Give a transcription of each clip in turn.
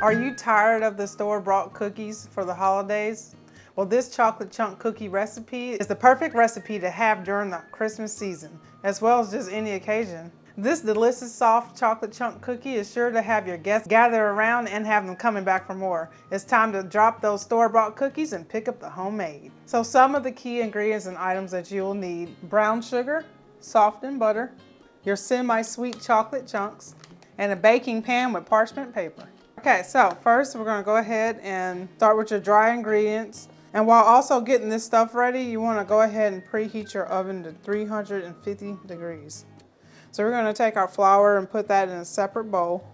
Are you tired of the store-bought cookies for the holidays? Well, this chocolate chunk cookie recipe is the perfect recipe to have during the Christmas season, as well as just any occasion. This delicious soft chocolate chunk cookie is sure to have your guests gather around and have them coming back for more. It's time to drop those store-bought cookies and pick up the homemade. So some of the key ingredients and items that you will need: brown sugar, softened butter, your semi-sweet chocolate chunks, and a baking pan with parchment paper. Okay, so first we're going to go ahead and start with your dry ingredients. And while also getting this stuff ready, you want to go ahead and preheat your oven to 350 degrees. So we're going to take our flour and put that in a separate bowl.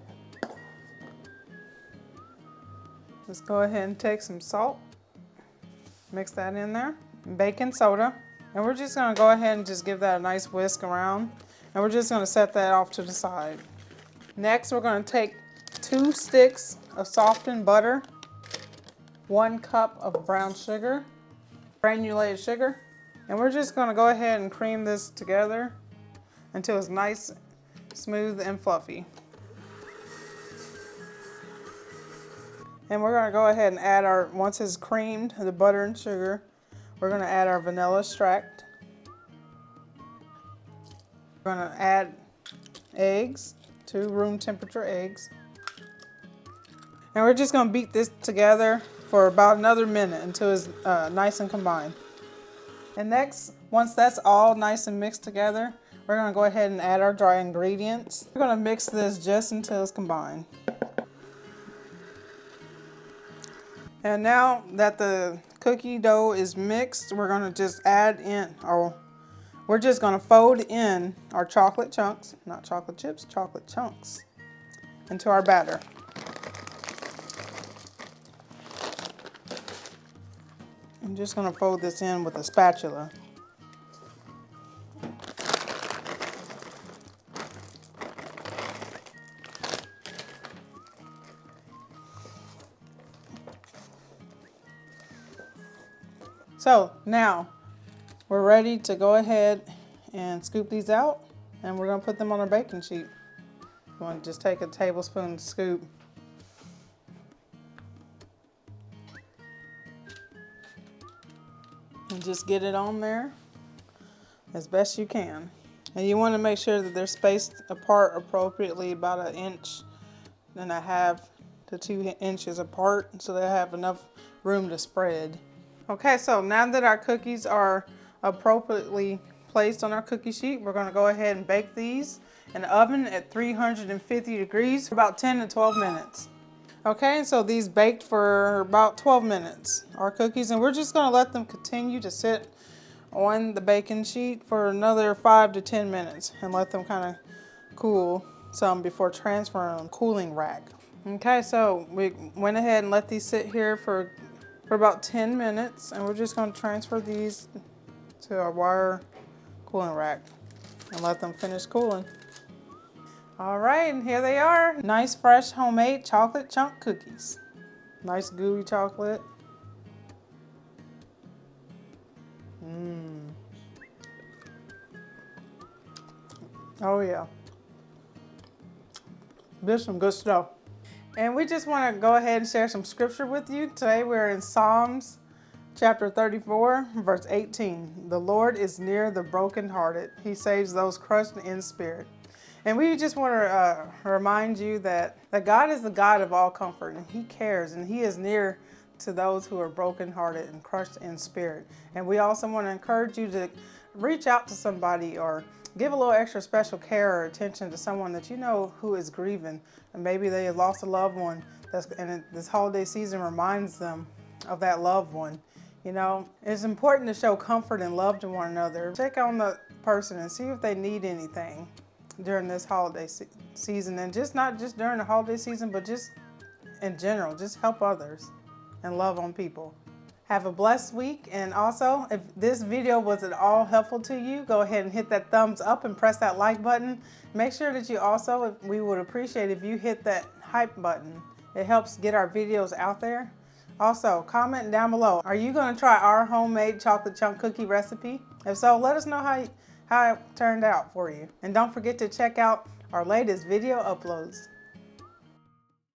Let's go ahead and take some salt, mix that in there, and baking soda. And we're just going to go ahead and just give that a nice whisk around. And we're just going to set that off to the side. Next, we're going to take 2 sticks of softened butter, 1 cup of brown sugar, granulated sugar, and we're just going to go ahead and cream this together until it's nice, smooth, and fluffy. And we're going to go ahead and add our, once it's creamed, the butter and sugar, we're going to add our vanilla extract. We're going to add eggs, 2 room temperature eggs. And we're just going to beat this together for about another minute until it's nice and combined. And next, once that's all nice and mixed together, we're going to go ahead and add our dry ingredients. We're going to mix this just until it's combined. And now that the cookie dough is mixed, we're going to just add in, or we're just going to fold in our chocolate chunks, not chocolate chips, chocolate chunks, into our batter. I'm just going to fold this in with a spatula. So now we're ready to go ahead and scoop these out, and we're going to put them on our baking sheet. You want to just take a tablespoon scoop. And just get it on there as best you can. And you want to make sure that they're spaced apart appropriately, about 1.5 inches to 2 inches apart, so they have enough room to spread. Okay, so now that our cookies are appropriately placed on our cookie sheet, we're going to go ahead and bake these in the oven at 350 degrees for about 10 to 12 minutes. Okay, so these baked for about 12 minutes, our cookies, and we're just going to let them continue to sit on the baking sheet for another 5 to 10 minutes and let them kind of cool some before transferring them to the cooling rack. Okay, so we went ahead and let these sit here for about 10 minutes, and we're just going to transfer these to our wire cooling rack and let them finish cooling. All right, and here they are. Nice, fresh, homemade chocolate chunk cookies. Nice, gooey chocolate. Oh yeah. This is some good stuff. And we just want to go ahead and share some scripture with you. Today we're in Psalms chapter 34, verse 18. The Lord is near the brokenhearted. He saves those crushed in spirit. And we just want to remind you that God is the God of all comfort, and He cares, and He is near to those who are brokenhearted and crushed in spirit. And we also want to encourage you to reach out to somebody or give a little extra special care or attention to someone that you know who is grieving, and maybe they have lost a loved one, and this holiday season reminds them of that loved one. You know, it's important to show comfort and love to one another. Check on the person and see if they need anything during this holiday season, and not just during the holiday season, but just in general. Just help others and love on people. Have a blessed week, and also if this video was at all helpful to you, go ahead and hit that thumbs up and press that like button. Make sure that you also, we would appreciate if you hit that hype button. It helps get our videos out there. Also, comment down below, are you going to try our homemade chocolate chunk cookie recipe? If so, let us know how it turned out for you. And don't forget to check out our latest video uploads.